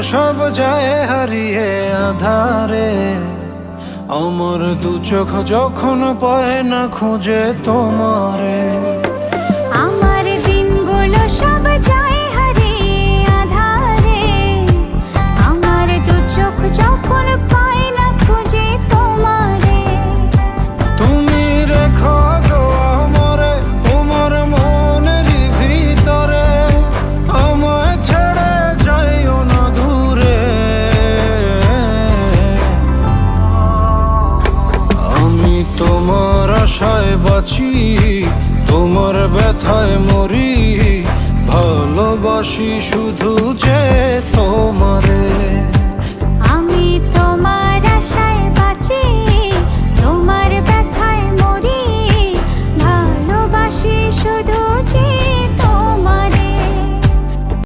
সব যায় হারিয়ে আধারে, আমার দু চোখ যখন পায় না খুঁজে তোমারে। আমার দিনগুলো সব যায় হারিয়ে আধারে, আমার দু চোখ যখন পায় না খুঁজে তোমারে। তুমি রেখো গো আমারে তোমার মনেরই ভিতরে, আমায় ছেড়ে যাইও না দূরে। আমি তোমার আশায় বাঁচি, তোমার ব্যথায় মরি, ভালোবাসি শুধু যে তোমার।